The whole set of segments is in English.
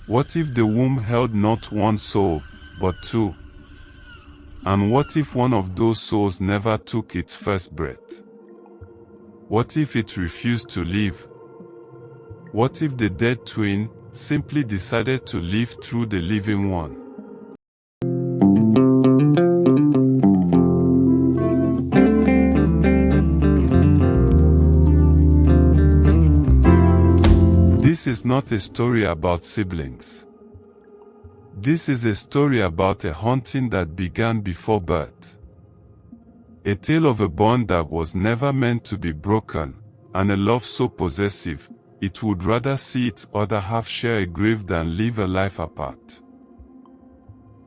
What if the womb held not one soul, but two? And what if one of those souls never took its first breath? What if it refused to live? What if the dead twin simply decided to live through the living one? This is not a story about siblings. This is a story about a haunting that began before birth. A tale of a bond that was never meant to be broken, and a love so possessive, it would rather see its other half share a grave than live a life apart.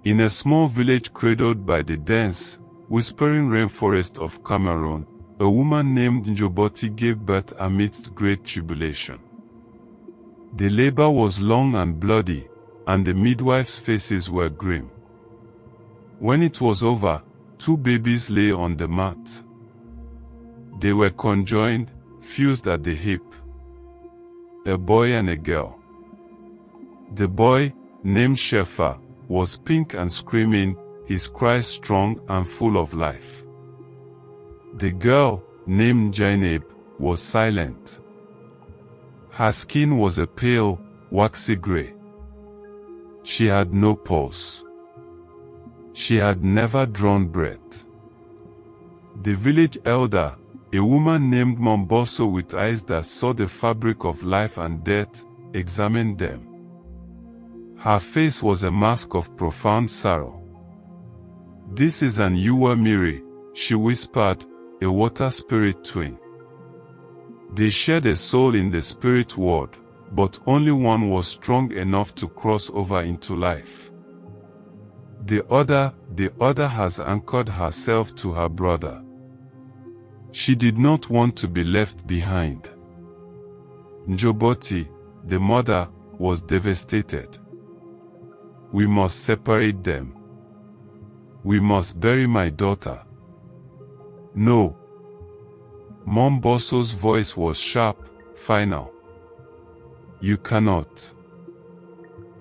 In a small village cradled by the dense, whispering rainforest of Cameroon, a woman named Njobati gave birth amidst great tribulation. The labor was long and bloody, and the midwives' faces were grim. When it was over, 2 babies lay on the mat. They were conjoined, fused at the hip. A boy and a girl. The boy, named Chefor, was pink and screaming, his cries strong and full of life. The girl, named Njinabe, was silent. Her skin was a pale, waxy gray. She had no pulse. She had never drawn breath. The village elder, a woman named Momboso with eyes that saw the fabric of life and death, examined them. Her face was a mask of profound sorrow. "This is an Uwa Miri," she whispered, "a water spirit twin. They shared a soul in the spirit world, but only one was strong enough to cross over into life. The other has anchored herself to her brother. She did not want to be left behind." Njobati, the mother, was devastated. "We must separate them. We must bury my daughter." "No." Momboso's voice was sharp, final. "You cannot.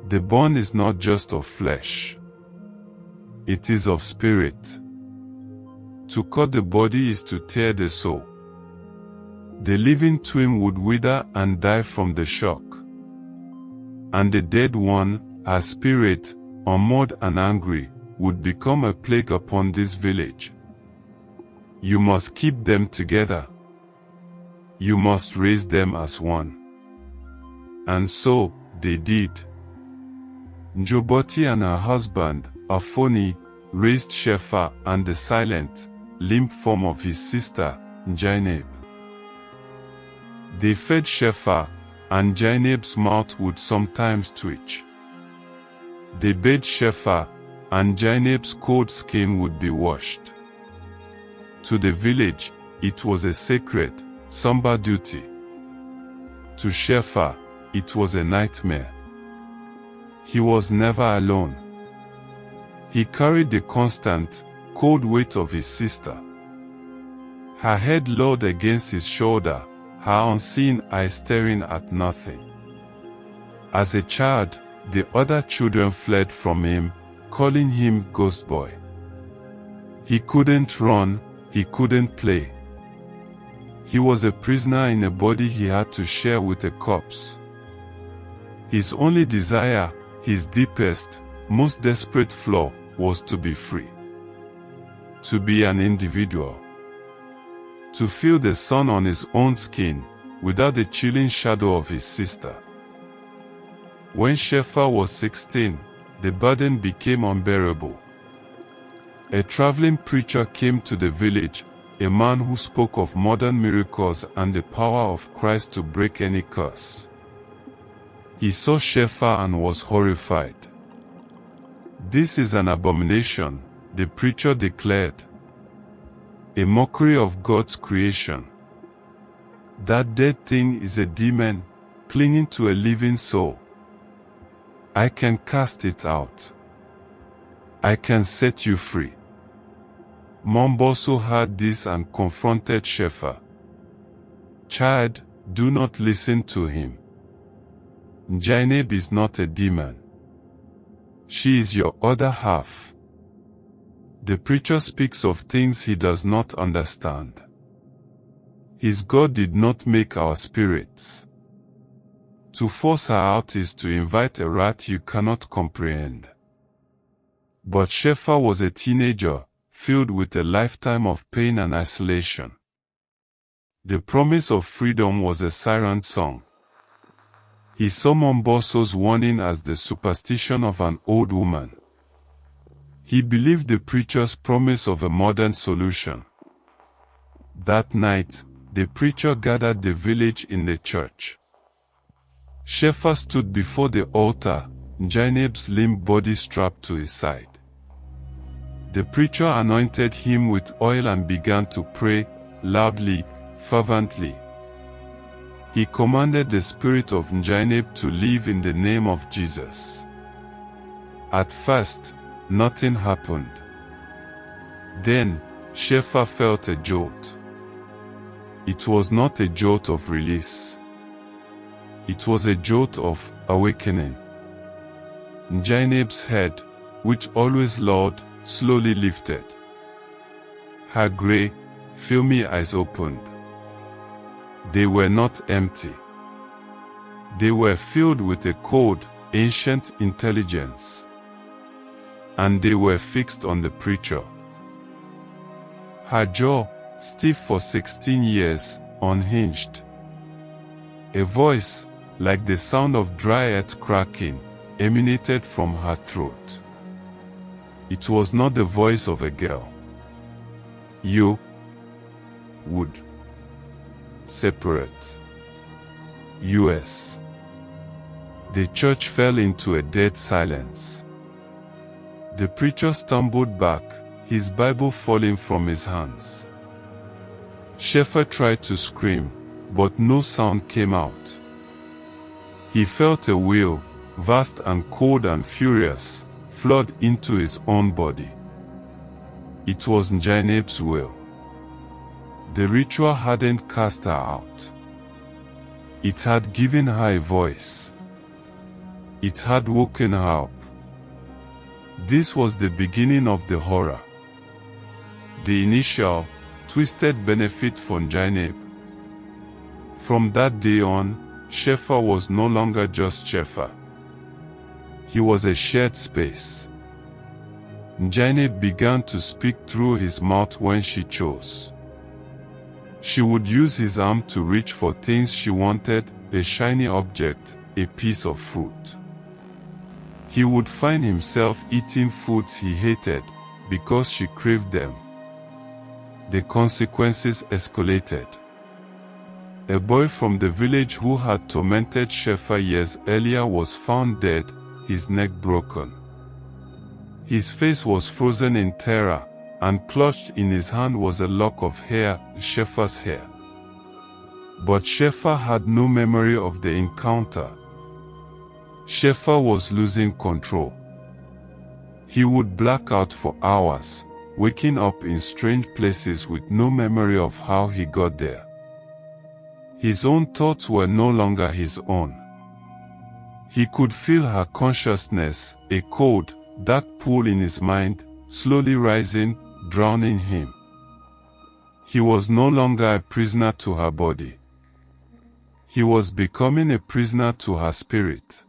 The bond is not just of flesh. It is of spirit. To cut the body is to tear the soul. The living twin would wither and die from the shock. And the dead one, her spirit, unmoored and angry, would become a plague upon this village. You must keep them together. You must raise them as one." And so, they did. Njobati and her husband, Afoni, raised Chefor and the silent, limp form of his sister, Njinabe. They fed Chefor, and Njinabe's mouth would sometimes twitch. They bathed Chefor, and Njinabe's cold skin would be washed. To the village, it was a sacred, somber duty. To Chefor, it was a nightmare. He was never alone. He carried the constant, cold weight of his sister. Her head lowered against his shoulder, her unseeing eyes staring at nothing. As a child, the other children fled from him, calling him Ghost Boy. He couldn't run, he couldn't play. He was a prisoner in a body he had to share with a corpse. His only desire, his deepest, most desperate flaw, was to be free. To be an individual. To feel the sun on his own skin, without the chilling shadow of his sister. When Chefor was 16, the burden became unbearable. A traveling preacher came to the village, a man who spoke of modern miracles and the power of Christ to break any curse. He saw Chefor and was horrified. "This is an abomination," the preacher declared. "A mockery of God's creation. That dead thing is a demon, clinging to a living soul. I can cast it out. I can set you free." Momboso heard this and confronted Chefor. "Child, do not listen to him. Njinabe is not a demon. She is your other half. The preacher speaks of things he does not understand. His God did not make our spirits. To force her out is to invite a wrath you cannot comprehend. But Chefor was a teenager, filled with a lifetime of pain and isolation. The promise of freedom was a siren song. He saw Momboso's warning as the superstition of an old woman. He believed the preacher's promise of a modern solution. That night, the preacher gathered the village in the church. Chefor stood before the altar, Njinabe's limp body strapped to his side. The preacher anointed him with oil and began to pray, loudly, fervently. He commanded the spirit of Njinabe to leave in the name of Jesus. At first, nothing happened. Then, Chefor felt a jolt. It was not a jolt of release. It was a jolt of awakening. Njinabe's head, which always lowered, slowly lifted. Her grey, filmy eyes opened. They were not empty. They were filled with a cold, ancient intelligence. And they were fixed on the preacher. Her jaw, stiff for 16 years, unhinged. A voice, like the sound of dry earth cracking, emanated from her throat. It was not the voice of a girl. You would separate. U.S. The church fell into a dead silence. The preacher stumbled back, his Bible falling from his hands. Chefor tried to scream, but no sound came out. He felt a will, vast and cold and furious, flood into his own body. It was Njinabe's will. The ritual hadn't cast her out. It had given her a voice. It had woken her up. This was the beginning of the horror. The initial, twisted benefit for Njinabe. From that day on, Chefor was no longer just Chefor. He was a shared space. Njinabe began to speak through his mouth when she chose. She would use his arm to reach for things she wanted, a shiny object, a piece of fruit. He would find himself eating foods he hated, because she craved them. The consequences escalated. A boy from the village who had tormented Chefor years earlier was found dead, his neck broken. His face was frozen in terror, and clutched in his hand was a lock of hair, Chefor's hair. But Chefor had no memory of the encounter. Chefor was losing control. He would black out for hours, waking up in strange places with no memory of how he got there. His own thoughts were no longer his own. He could feel her consciousness, a cold, dark pool in his mind, slowly rising, drowning him. He was no longer a prisoner to her body. He was becoming a prisoner to her spirit.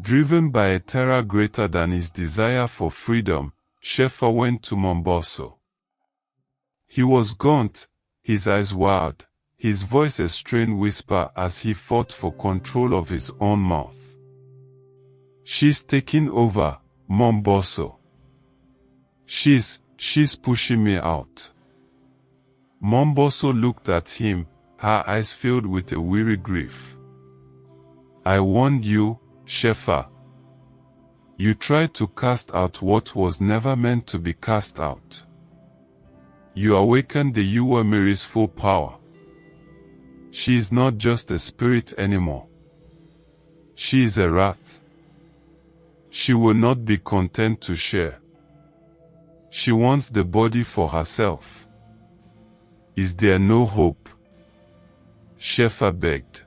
Driven by a terror greater than his desire for freedom, Chefor went to Momboso. He was gaunt, his eyes wild, his voice a strained whisper as he fought for control of his own mouth. "She's taking over, Momboso. She's pushing me out." Momboso looked at him, her eyes filled with a weary grief. "I warned you, Chefor. You tried to cast out what was never meant to be cast out. You awakened the Uwamiri's full power. She is not just a spirit anymore. She is a wrath. She will not be content to share. She wants the body for herself. Is there no hope?" Chefor begged.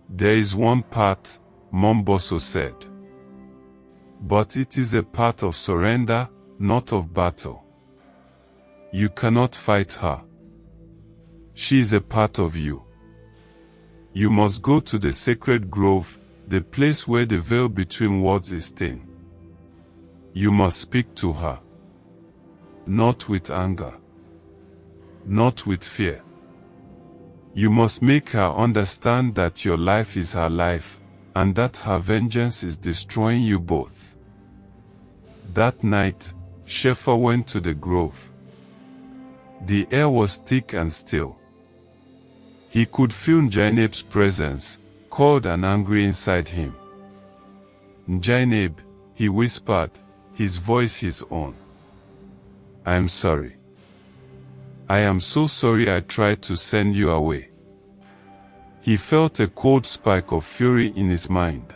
There is one path, Momboso said. But it is a path of surrender, not of battle. You cannot fight her. She is a part of you. You must go to the sacred grove, the place where the veil between worlds is thin. You must speak to her. Not with anger. Not with fear. You must make her understand that your life is her life, and that her vengeance is destroying you both. That night, Chefor went to the grove. The air was thick and still. He could feel Njinabe's presence, cold and angry inside him. Njinabe, he whispered, his voice his own. I am sorry. I am so sorry I tried to send you away. He felt a cold spike of fury in his mind.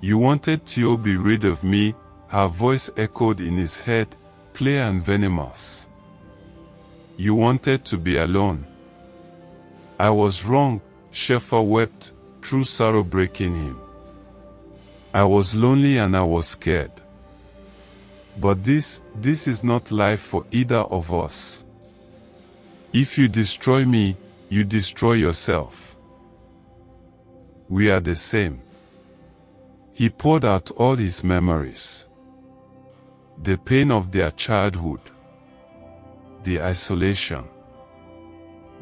You wanted to be rid of me, her voice echoed in his head, clear and venomous. You wanted to be alone. I was wrong, Chefor wept, true sorrow breaking him. I was lonely and I was scared. But this is not life for either of us. If you destroy me, you destroy yourself. We are the same. He poured out all his memories. The pain of their childhood. The isolation.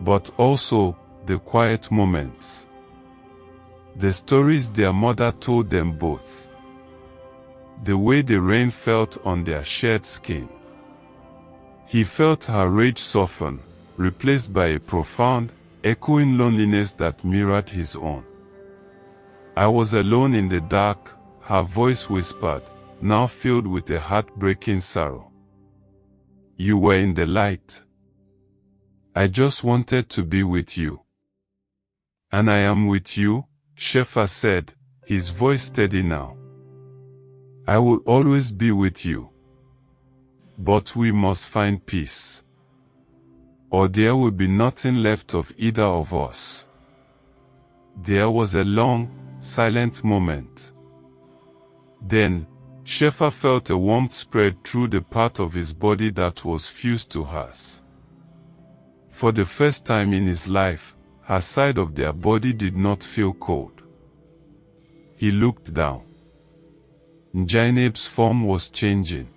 But also, the quiet moments. The stories their mother told them both. The way the rain felt on their shared skin. He felt her rage soften, replaced by a profound, echoing loneliness that mirrored his own. I was alone in the dark, her voice whispered, now filled with a heartbreaking sorrow. You were in the light. I just wanted to be with you. And I am with you, Chefor said, his voice steady now. I will always be with you. But we must find peace. Or there will be nothing left of either of us. There was a long, silent moment. Then, Chefor felt a warmth spread through the part of his body that was fused to hers. For the first time in his life, her side of their body did not feel cold. He looked down. Njinabe's form was changing.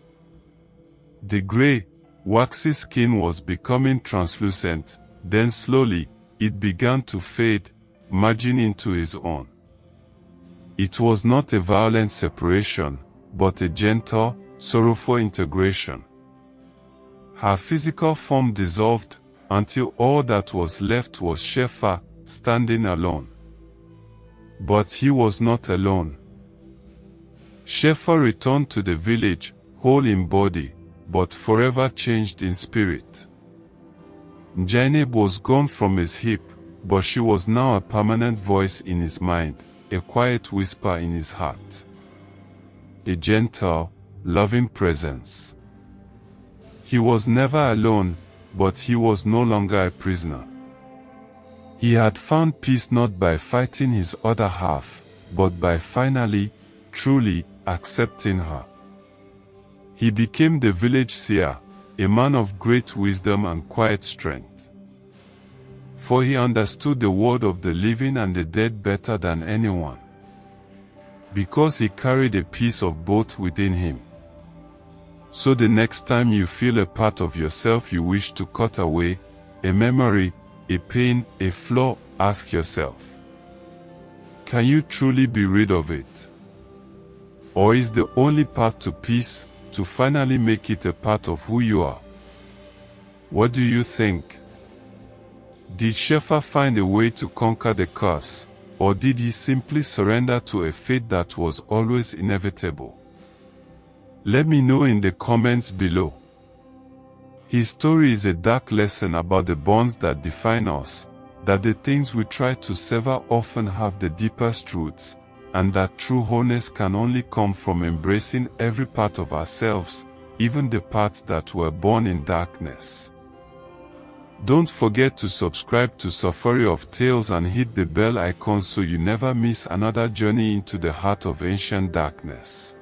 The gray, waxy skin was becoming translucent, then slowly, it began to fade, merging into his own. It was not a violent separation, but a gentle, sorrowful integration. Her physical form dissolved, until all that was left was Chefor, standing alone. But he was not alone. Chefor returned to the village, whole in body, but forever changed in spirit. Njinabe was gone from his hip, but she was now a permanent voice in his mind, a quiet whisper in his heart. A gentle, loving presence. He was never alone, but he was no longer a prisoner. He had found peace not by fighting his other half, but by finally, truly, accepting her. He became the village seer, a man of great wisdom and quiet strength. For he understood the world of the living and the dead better than anyone. Because he carried a piece of both within him. So the next time you feel a part of yourself you wish to cut away, a memory, a pain, a flaw, ask yourself, can you truly be rid of it? Or is the only path to peace, to finally make it a part of who you are? What do you think? Did Chefor find a way to conquer the curse, or did he simply surrender to a fate that was always inevitable? Let me know in the comments below. His story is a dark lesson about the bonds that define us, that the things we try to sever often have the deepest roots, and that true wholeness can only come from embracing every part of ourselves, even the parts that were born in darkness. Don't forget to subscribe to Safari of Tales and hit the bell icon so you never miss another journey into the heart of ancient darkness.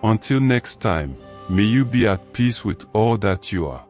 Until next time, may you be at peace with all that you are.